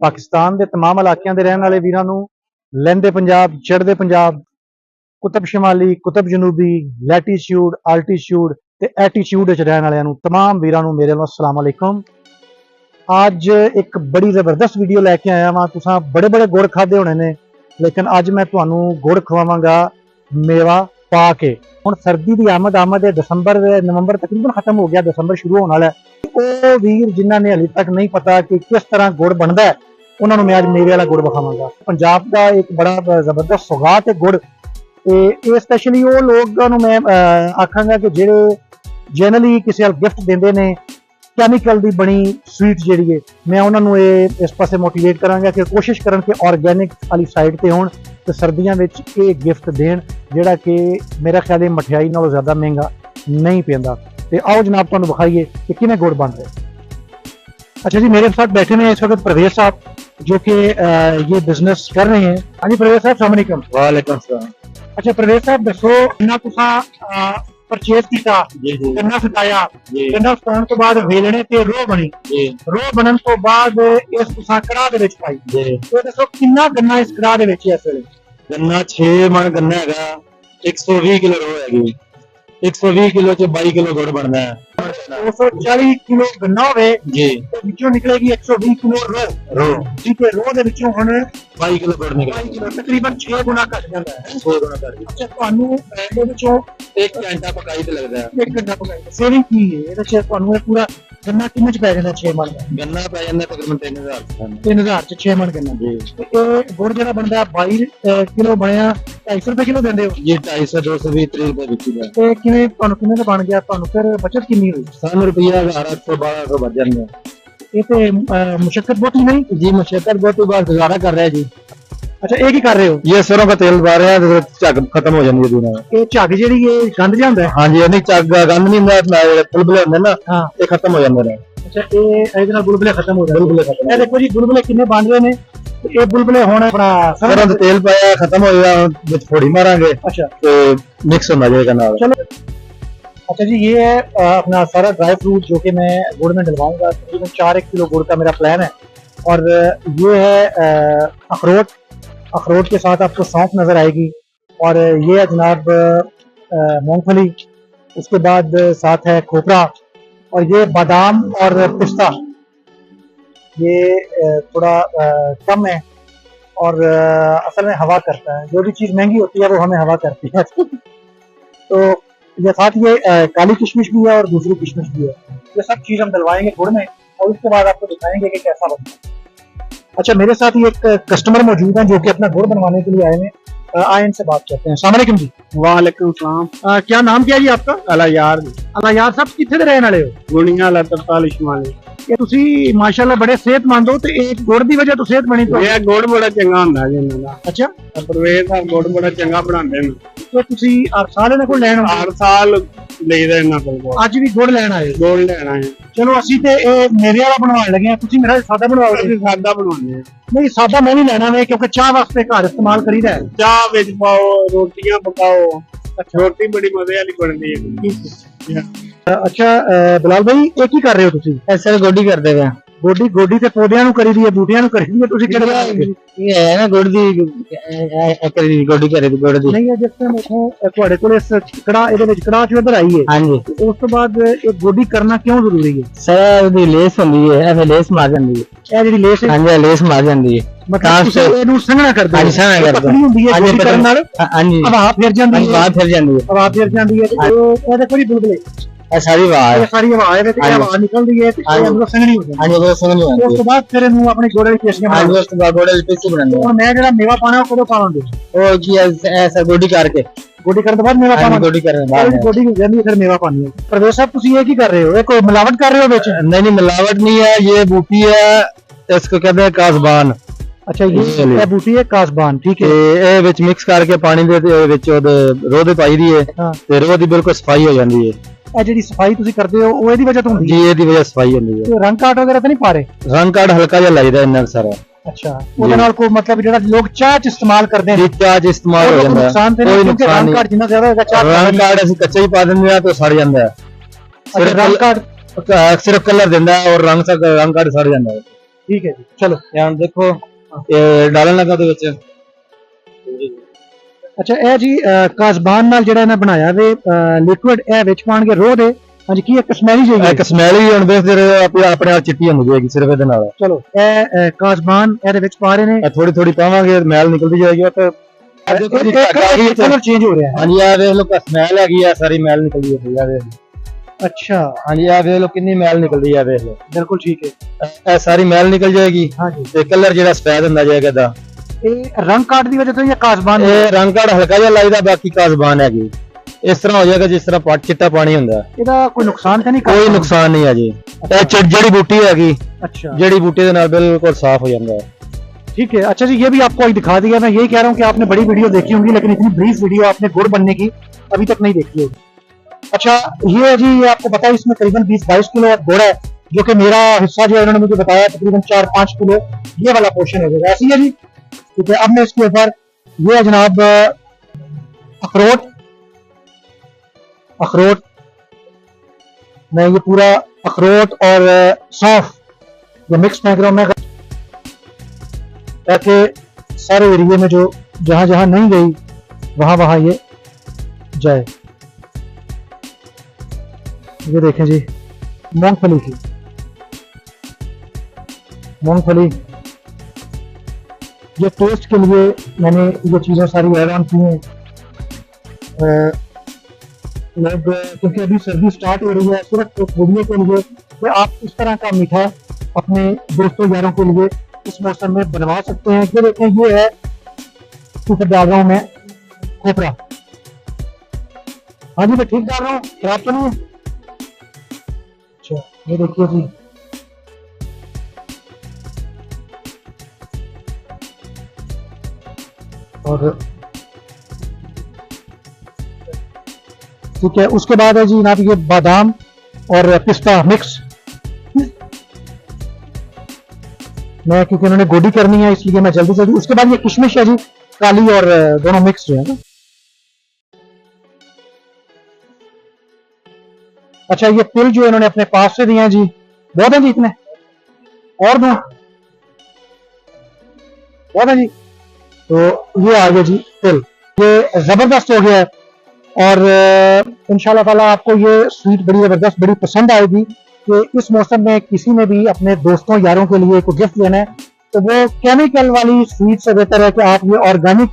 पाकिस्तान के तमाम इलाकों के रहने वाले वीरों को लैंदे पंजाब, चढ़ते पंजाब, कुतब शिमाली, कुतब जनूबी, लैटीट्यूड, आल्टीट्यूड ते एटीट्यूड रहने वालों तमाम वीरों को मेरे वालों अस्सलाम वालेकुम। आज एक बड़ी जबरदस्त वीडियो लैके आया वहाँ। तुसां बड़े बड़े गुड़ खाधे होने ने, लेकिन अज मैं तुहानू गुड़ खवावांगा मेवा पा के। हुण सर्दी की आमद है, दसंबर नवंबर तकरीबन खत्म हो गया, दसंबर शुरू होने वाला है। वो वीर जिन्हों ने हले तक नहीं पता कि किस तरह गुड़ बनता है, उन्होंने मैं आज मेवे वाला गुड़ विखावांगा। पंजाब का एक बड़ा जबरदस्त सौगात है गुड़। ये स्पैशली वो लोगों मैं आखांगा कि जेडे जनरली किसी वाल गिफ्ट देंदे ने कैमिकल की बनी स्वीट जी है, मैं उन्होंने इस पासे मोटिवेट करांगा कि कोशिश करन कि ऑर्गैनिक वाली साइड पर होण ते सर्दियों में ये गिफ्ट देन जिहड़ा कि मेरा ख्याल है मठियाई नालों ज़्यादा महंगा नहीं पैंदा। तो आओ जनाब तुहानू विखाइए कि किवें गुड़ बन रहे। अच्छा जी, मेरे साथ बैठे हैं इस वक्त परवेज साहब जो कि ये बिजनेस कर रहे हैं। हाँ जी परवेज साहब, अस्सलाम वालेकुम। वालेकुम सलाम। अच्छा परवेज साहब दसो, इन्ना तुसां परचेज किया, गन्ना सटाया, गन्ना सटाउण तो बाद वेलणे ते रोह बनी, रोह बनन तो बाद इस तुसां कड़ाह दे विच पाई। तो दसो किन्ना गन्ना इस कड़ाह दे विच इस वेले? गन्ना 6 मन गन्ना हैगा, 120 किलो रोह हैगी। 120 किलो च 22 किलो गुड़ बनना है। 240 किलो गन्ना होवे जी, तो विचों निकलेगी 120 किलो रोह। ठीक है, रोह दे विचों हुण 22 किलो गुड़ निकलेगा। 22 किलो तकरीबन 6 गुना घट जाता है। 6 गुना कर दिया। अच्छा, ਤੁਹਾਨੂੰ ਇਹਦੇ ਵਿੱਚੋਂ 1 घंटा पकाई ते लगदा है। 1 घंटा ਪਕਾਈ ਸੇਵਿੰਗ ਕੀ ਹੈ ਇਹਦੇ ਚ? ਤੁਹਾਨੂੰ ਇਹ ਪੂਰਾ ਗੰਨਾ ਕਿੰਨੇ ਚ ਪੈ ਜਾਂਦਾ 6 ਮਣ ਦਾ? गन्ना पै जांदा तकरीबन 3000 3000 ਚ 6 ਮਣ ਗੰਨਾ जी। ਤੇ ਇਹ ਗੁੜ ਜਿਹੜਾ ਬਣਦਾ 22 ਕਿਲੋ ਬਣਿਆ 250 ਰੁਪਏ ਕਿਲੋ ਦਿੰਦੇ ਹੋ ये 250 220 30 रुपए बिकी है। ਤੇ ਕਿਵੇਂ ਤੁਹਾਨੂੰ ਕਿੰਨੇ ਦਾ ਬਣ ਗਿਆ? ਤੁਹਾਨੂੰ ਫਿਰ ਬਚਤ ਕਿੰਨੀ ਹੋਈ? 100 रुपया 800 1200 बच जांदे। ਇਹ ਤੇ ਮੁਸ਼ਕਲ ਬਹੁਤ ਨਹੀਂ? जी मुशक्कत बहुत ही बार गुजारा कर रहा है जी। ਅੱਛਾ, ਇਹ ਕੀ ਕਰ ਰਹੇ ਹੋ? ये सरों का तेल पा रहे हैं तो झग खत्म हो जाती है दुनिया में। ਇਹ ਝੱਗ ਜਿਹੜੀ ਇਹ ਗੰਦ ਜਿਹਾ ਹੁੰਦਾ ਹੈ? हाँ जी, नहीं झग गंद नहीं होंदा, बुलबुले होंदे ना, ਹਾਂ। ये खत्म हो जाते हैं। ਅੱਛਾ, ਇਹ ਇਹਦੇ ਨਾਲ ਬੁਲਬੁਲੇ ਖਤਮ ਹੋ ਜਾਂਦੇ। बुलबुले खत्म ਇਹ ਦੇਖੋ ਜੀ ਬੁਲਬੁਲੇ ਕਿੰਨੇ ਬਣ ਰਹੇ ਨੇ। ਤੇ ਇਹ ਬੁਲਬੁਲੇ ਹੁਣ ਆਪਣਾ सरों का तेल पाया खत्म हो गया, थोड़ी मारांगे अच्छा तो मिक्स होना जाएगा नाल। चलो। अच्छा जी, ये है अपना सारा ड्राई फ्रूट जो कि मैं गुड़ में डलवाऊंगा। तकरीबन 4-1 किलो गुड़ का मेरा प्लान है। और ये है अखरोट। अखरोट के साथ आपको सौंफ नज़र आएगी। और ये है जनाब मूंगफली। उसके बाद साथ है खोपरा। और ये बादाम और पिस्ता, ये थोड़ा कम है और असल में हवा करता है। जो भी चीज़ महंगी होती है वो हमें हवा करती है। तो ये साथ ये काली किशमिश भी है और दूसरी किशमिश भी है। ये सब चीज़ हम डलवाएंगे गुड़ में और उसके बाद आपको दिखाएंगे कि कैसा बनता है। अच्छा, मेरे साथ ये एक कस्टमर मौजूद हैं जो कि अपना गुड़ बनवाने के लिए आए हैं। आए इनसे बात करते हैं। अस्सलाम वालेकुम जी। वालेकुम सलाम। क्या नाम क्या है जी आपका? अलायार अलायार साहब कितने दे रहने वाले हो? गुणिया लतरताल इस्माइल। ये तुसी माशाल्लाह बड़े सेहतमंद हो, तो एक गुड़ की वजह तो सेहत बनी तो ये गुड़ बड़ा चंगा हुंदा जी इन्हां दा। अच्छा, परवेज दा गुड़ बड़ा चंगा बनांदे ने। तो तुसी हर साल इन्हां कोल लैण आउंदे? हर साल लईदा इन्हां कोल। आज भी गुड़ लैण आए? गुड़ लेना है। चलो असी ते मेरे वाला बनवाने लगे हैं, तुसी मेरा सादा बनवाओगे? ਅਸੀਂ ਸਾਦਾ ਬਣਾਉਂਦੇ ਆ। नहीं, सादा मैं नहीं लेना है क्योंकि चाह वास्ते घर इस्तेमाल करीदा है। ਚਾਹ ਵਿੱਚ ਪਾਓ, ਰੋਟੀਆਂ ਪਕਾਓ, ਰੋਟੀ ਬੜੀ ਮਜ਼ੇ ਵਾਲੀ ਬਣਦੀ ਹੈ। अच्छा बिलाल भाई, ये की कर रहे हो तुसी? ਐਸੇ ਗੋਡੀ ਕਰਦੇ ਵੇ। गोडी गोडी ते पौधिਆਂ ਨੂੰ करी दी है, बूटियां ਨੂੰ करी दी है, तुसी किहड़ा करोगे? ਇਹ ਹੈ ਨਾ ਗੁੜ ਦੀ ਕਰੀ ਗੋਡੀ ਕਰੇ ਦੀ ਗੁੜ ਦੀ। नहीं है जिस टाइम देखो ਤੁਹਾਡੇ ਕੋਲ ਇਸ ਕੜਾ ਇਹਦੇ ਵਿੱਚ ਕੜਾ ਚ ਉਧਰ ਆਈ ਹੈ, ਹਾਂਜੀ ਉਸ ਤੋਂ ਬਾਅਦ ਇਹ ਗੋਡੀ ਕਰਨਾ ਕਿਉਂ ਜ਼ਰੂਰੀ ਹੈ? ਸਰ ਉਹਦੀ ਲੇਸ ਹੁੰਦੀ ਹੈ, ਐਵੇਂ ਲੇਸ ਮਾਰ ਜਾਂਦੀ ਹੈ। ਇਹ ਜਿਹੜੀ ਲੇਸ ਹੈ, ਹਾਂਜੀ ਲੇਸ ਮਾਰ ਜਾਂਦੀ ਹੈ। ਮਤਲਬ ਤੁਸੀਂ ਇਹਨੂੰ ਸੰਘਣਾ ਕਰਦੇ ਹੋ? ਹਾਂਜੀ ਸੰਘਣਾ ਕਰਦੇ ਪਤਲੀ ਹੁੰਦੀ ਹੈ ਗੋਡੀ ਕਰਨ ਨਾਲ? ਹਾਂਜੀ ਹਵਾ ਫਿਰ ਜਾਂਦੀ ਹੈ? ਬਾਹਰ ਫਿਰ ਜਾਂਦੀ ਹੈ। ਹਵਾ ਫਿਰ ਜਾਂਦੀ ਹੈ ਤੇ ਇਹ ਦੇਖੋ ਜੀ ਬੁਲਬੁਲੇ, ਇਹ ਸਾਰੀ ਆਵਾਜ਼ ਇਹ ਸਾਰੀ ਹਵਾ ਇਹਦੇ ਤੇ ਹਵਾ ਨਿਕਲਦੀ ਹੈ ਤੇ ਇਹ ਅੰਦਰੋਂ ਸੰਘਣੀ ਹੋ ਜਾਂਦੀ ਹੈ। ਹਾਂਜੀ ਉਹ ਸੰਘਣੀ ਉਸ ਹੁੰਦੀ ਤੋਂ ਬਾਅਦ ਫਿਰ ਇਹਨੂੰ ਆਪਣੀ ਗੋੜੇ ਦੀ ਪੇਸਟੀਆਂ ਹੈ। ਹਾਂਜੀ ਬਣਾਉਂਦੇ ਉਸ ਤੋਂ ਬਾਅਦ ਗੋੜੇ ਦੀ ਪੇਸਟੀ ਬਣਾਉਂਦੇ ਹੁਣ ਮੈਂ ਜਿਹੜਾ ਮੇਵਾ ਪਾਣਾ ਉਹ ਕਦੋਂ ਪਾਵਾਂਗੇ? ਉਹ ਕੀ ਐਸਾ ਗੋਡੀ ਕਰਕੇ ਗੋਡੀ ਕਰਨ ਤੋਂ ਬਾਅਦ ਮੇਵਾ ਪਾਵਾਂਗੇ? ਗੋਡੀ ਕਰਨ ਬਾਅਦ ਗੋਡੀ ਹੋ ਜਾਂਦੀ ਹੈ ਫਿਰ ਮੇਵਾ ਪਾਣੀ ਹੈ। ਪ੍ਰਵੇਸ਼ ਸਾਹਿਬ ਤੁਸੀਂ ਇਹ ਕੀ ਕਰ ਰਹੇ ਹੋ? ਇਹ ਕੋਈ ਮਿਲਾਵਟ ਕਰ ਰਹੇ ਹੋ ਵਿੱਚ? नहीं नहीं मिलावट नहीं है, ये बूटी है, इसको कहते हैं कासबान। अच्छा, ये बूटी है कासबान, ठीक है। ਇਹ ਵਿੱਚ ਮਿਕਸ ਕਰਕੇ ਪਾਣੀ ਦੇ ਵਿੱਚ ਉਹਦੇ ਰੋਹ ਦੇ ਪਾਈ ਦੀ ਹੈ ਹਾਂ, ਤੇ ਰੋਹ ਦੀ ਬਿਲਕੁਲ ਸਫਾਈ ਹੋ ਜਾਂਦੀ ਹੈ। ਇਹ ਜਿਹੜੀ ਸਫਾਈ ਤੁਸੀਂ ਕਰਦੇ ਹੋ ਉਹ ਇਹਦੀ ਵਜ੍ਹਾ ਤੋਂ ਹੁੰਦੀ ਜੀ ਇਹਦੀ ਵਜ੍ਹਾ ਸਫਾਈ ਹੁੰਦੀ ਹੈ। ਹੈ? ਰੰਗ ਕਾਟ ਵਗੈਰਾ ਤਾਂ ਨਹੀਂ ਪਾ ਰਹੇ? ਰੰਗ ਕਾਰਡ ਹਲਕਾ ਜਿਹਾ ਲਾਈਦਾ ਇੰਨਾ ਸਾਰਾ। अच्छा, ਉਹਦੇ ਨਾਲ ਕੋਈ ਮਤਲਬ ਜਿਹੜਾ ਲੋਕ ਚਾਹ ਚ ਇਸਤੇਮਾਲ ਕਰਦੇ ਨੇ ਚਾਹ ਚ ਇਸਤੇਮਾਲ ਹੋ ਜਾਂਦਾ ਨੁਕਸਾਨ ਤੇ ਕੋਈ ਨਹੀਂ, ਨੁਕਸਾਨ ਰੰਗ ਨਹੀਂ। ਕਾਟ ਜਿੰਨਾ ਜ਼ਿਆਦਾ ਹੋਏਗਾ ਚਾਹ ਰੰਗ ਕਾਰਡ ਅਸੀਂ ਕੱਚਾ ਹੀ ਪਾ ਦਿੰਦੇ ਆ ਤਾਂ ਸੜ ਜਾਂਦਾ ਹੈ। ਰੰਗ ਕਾਟ सिर्फ कलर देता है और रंग काट सड़ जाता है। ठीक है जी, चलो। ध्यान देखो ये डालन लगा ਦੇ ਵਿੱਚ अच्छा ਇਹ ਜੀ ਕਾਜ਼ਬਾਨ ਨਾਲ ਜਿਹੜਾ ਇਹਨਾਂ ਬਣਾਇਆ ਵੇ ਲਿਕੁਇਡ ਇਹ ਵਿੱਚ ਪਾਣਗੇ ਰੋਹ ਦੇ। ਹਾਂਜੀ ਕੀ ਇੱਕ ਸਮੈਲ ਹੀ ਜਾਈਏ। ਇੱਕ ਸਮੈਲ ਹੀ ਹੁਣ ਦੇਖ ਜਿਹੜੇ ਆਪਣੇ ਆਪ ਚਿੱਟੀ ਹੋ ਜਾਏਗੀ ਸਿਰਫ ਇਹਦੇ ਨਾਲ। ਚਲੋ ਇਹ ਕਾਜ਼ਬਾਨ ਇਹਦੇ ਵਿੱਚ ਪਾ ਰਹੇ ਨੇ। ਥੋੜੀ ਥੋੜੀ ਪਾਵਾਂਗੇ ਮੈਲ ਨਿਕਲਦੀ ਜਾਏਗੀ ਤੇ कलर चेंज हो रहा है। हाँ जी आ देख लो स्मैल हैगी है सारी मैल निकलदी है भैया देख लो। अच्छा हाँ जी आ देख लो कितनी मैल निकलदी है देख लो। बिल्कुल ठीक है ਇਹ ਸਾਰੀ ਮੈਲ ਨਿਕਲ ਜਾਏਗੀ। हाँ जी ਤੇ ਕਲਰ ਜਿਹੜਾ ਸਫੈਦ ਹੁੰਦਾ ਜਾਏਗਾ ਦਾ ਇਹ ਰੰਗ ਕਾਟ ਦੀ ਵਜ੍ਹਾ ਤੋਂ ਜਾਂ ਕਾਜ਼ਬਾਨ ਇਹ ਰੰਗ ਕਾੜ ਹਲਕਾ ਜਿਹਾ ਲੱਗਦਾ ਬਾਕੀ ਕਾਜ਼ਬਾਨ ਹੈਗੀ ਇਸ ਤਰ੍ਹਾਂ ਹੋ ਜਾਏਗਾ ਜਿਸ ਤਰ੍ਹਾਂ ਪੱਟ ਚਿੱਟਾ ਪਾਣੀ ਹੁੰਦਾ। ਇਹਦਾ ਕੋਈ ਨੁਕਸਾਨ ਤਾਂ ਨਹੀਂ ਕੋਈ ਨੁਕਸਾਨ ਨਹੀਂ ਹੈ ਜੀ। ਇਹ ਜੜੀ बूटी हैगी अच्छा जड़ी बूटी ਦੇ ਨਾਲ ਬਿਲਕੁਲ ਸਾਫ਼ ਹੋ ਜਾਂਦਾ है। ठीक है। अच्छा जी ये भी आपको आज दिखा दिया। मैं यही कह रहा हूँ कि आपने बड़ी वीडियो देखी होंगी लेकिन इतनी ब्रीफ वीडियो आपने गुड़ बनने की अभी तक नहीं देखी होगी। अच्छा ये जी ये आपको पता है इसमें करीबन 20-22 किलो गुड़ है जो कि मेरा हिस्सा जो है उन्होंने मुझे बताया तकरीबन 4-5 किलो ये वाला पोर्शन हो जाएगा। ऐसी है जी ठीक है। अब मैं इसके ऊपर ये है जनाब अखरोट मैं ये पूरा अखरोट और सौंफ ये मिक्स फेंक रहा हूँ मैं ताकि सारे एरिया में जो जहां जहां नहीं गई वहां वहां ये जाए। ये देखें जी मूंगफली की मूंगफली ये टेस्ट के लिए मैंने ये चीज़ें सारी ऐड ऑन की हैं। लोग क्योंकि अभी सर्दी स्टार्ट हो रही है सिर्फ वीडियो के लिए कि आप इस तरह का मीठा अपने दोस्तों यारों के लिए इस मौसम में बनवा सकते हैं। ये देखें ये है ऊपर डाल रहा हूं मैं खोपरा। हाँ जी मैं ठीक डाल रहा हूँ खराब तो नहीं है। अच्छा ये देखिए जी और ठीक है। उसके बाद है जी जनाब ये बादाम और पिस्ता मिक्स मैं क्योंकि उन्होंने गोडी करनी है इसलिए मैं जल्दी जल्दी। उसके बाद ये किशमिश है जी काली और दोनों मिक्स जो है ना। अच्छा ये तिल जो इन्होंने अपने पास से दिए हैं जी बहुत है जी इतने और दो बहुत है जी। तो ये आ गया जी तिल ये जबरदस्त हो गया है और इंशाल्लाह ताला आपको ये स्वीट बड़ी जबरदस्त बड़ी पसंद आएगी कि इस मौसम में किसी ने भी अपने दोस्तों यारों के लिए कोई गिफ्ट लेना है तो वो केमिकल वाली स्वीट से बेहतर है कि आप ये ऑर्गेनिक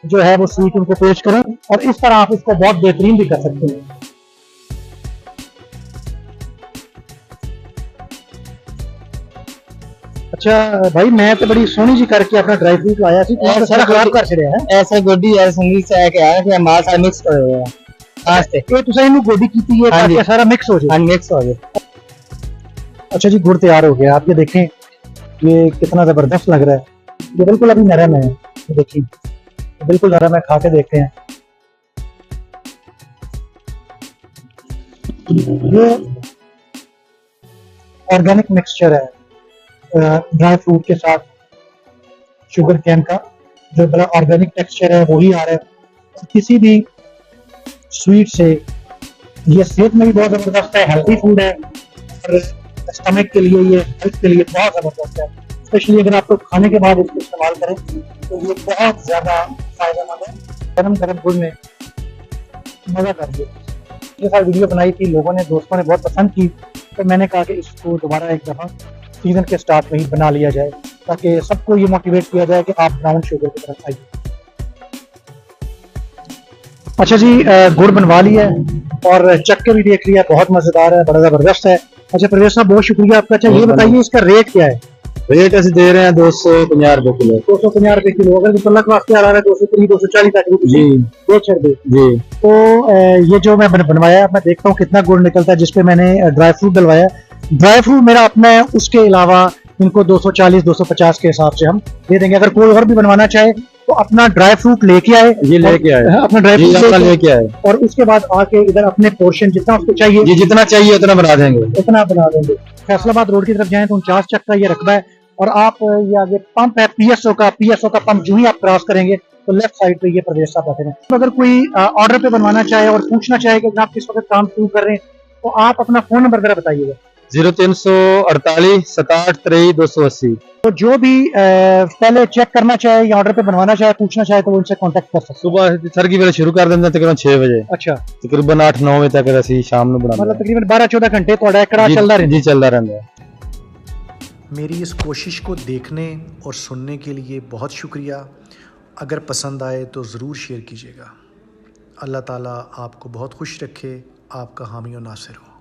जो है वो स्वीट उनको पेश करें और इस तरह आप इसको बहुत बेहतरीन भी कर सकते हैं। अच्छा भाई मैं तो बड़ी सोहनी जी करके अपना ड्राई फ्रूट लाया सी तो सारा खराब कर छड़िया है। ऐसा गोडी है संगीत से है कि है माल सारा मिक्स कर रहे हैं आज से ये तुसा इनु गोडी कीती है ताकि सारा मिक्स हो जाए। हाँ मिक्स हो जाए। अच्छा जी गुड़ तैयार हो गया। आप ये देखें ये कितना जबरदस्त लग रहा है। ये बिल्कुल अभी नरम है ये देखिए बिल्कुल नरम है। खा के देखते हैं ये ऑर्गेनिक मिक्सचर है ड्राई फ्रूट के साथ शुगर कैन का जो बड़ा ऑर्गेनिक टेक्सचर है वही आ रहा है। किसी भी स्वीट से ये सेहत में भी बहुत जबरदस्त है हेल्थी फूड है और स्टमक के लिए ये हेल्थ के लिए बहुत जबरदस्त है। स्पेशली अगर आप लोग खाने के बाद इसको इस्तेमाल करें तो ये बहुत ज्यादा फायदेमंद है। गरम गरम गुड़ में मजा कर दिया। ये सारी वीडियो बनाई थी लोगों ने दोस्तों ने बहुत पसंद की तो मैंने कहा कि इसको दोबारा एक दफा सीजन के स्टार्ट में ही बना लिया जाए ताकि सबको ये मोटिवेट किया जाए कि आप ब्राउन शुगर की तरफ आइए। अच्छा जी गुड़ बनवा लिया है और चख के भी देख लिया बहुत मजेदार है बड़ा जबरदस्त है। अच्छा प्रवेश साहब बहुत शुक्रिया आपका। अच्छा ये बताइए इसका रेट क्या है? रेट ऐसे दे रहे हैं 250 रुपए किलो। 250 रुपए किलो अगर मुतल्लक वास्ते आ रहा है 230 240 तक जी दे छड़ दे जी। तो ये जो मैं बनवाया मैं देखता हूँ कितना गुड़ निकलता है जिसपे मैंने ड्राई फ्रूट डलवाया। ड्राई फ्रूट मेरा अपना है उसके अलावा इनको 240 250 के हिसाब से हम दे देंगे। अगर कोई और भी बनवाना चाहे तो अपना ड्राई फ्रूट लेके आए ये लेके आए अपना ड्राई फ्रूट लेके आए और उसके बाद आके इधर अपने पोर्शन जितना उसको चाहिए जी जितना चाहिए उतना बना देंगे उतना बना देंगे। फैसलाबाद रोड की तरफ जाएं तो 49 चक का ये रकबा है और आप ये आगे पंप है पीएसओ का पंप जो ही आप क्रॉस करेंगे तो लेफ्ट साइड पे ये प्रदेश साहब बैठे हैं। तो अगर कोई ऑर्डर पे बनवाना चाहे और पूछना चाहे कि आप किस वक्त काम शुरू कर रहे हैं तो आप अपना फोन नंबर जरा बताइएगा। 0348 67 23 280। तो जो भी पहले चेक करना चाहे या ऑर्डर पे बनवाना चाहे, पूछना चाहे, तो वो इनसे कांटेक्ट कर सकते सुबह सर की वेले शुरू कर देंगे तकरीबन 6 बजे, हैं। अच्छा, तकरीबन 8-9 बजे तक ਅਸੀਂ शाम ਨੂੰ ਬਣਾਉਂਦੇ मतलब तकरीबन 12-14 घंटे ਤੁਹਾਡਾ ਕੜਾ जी, ਚੱਲਦਾ ਰਹਿੰਦਾ। जी चलता रहता है। मेरी इस कोशिश को देखने और सुनने के लिए बहुत शुक्रिया। अगर पसंद आए तो ज़रूर शेयर कीजिएगा। अल्लाह ताला आपको बहुत खुश रखे, आपका हामी और नासिर हो।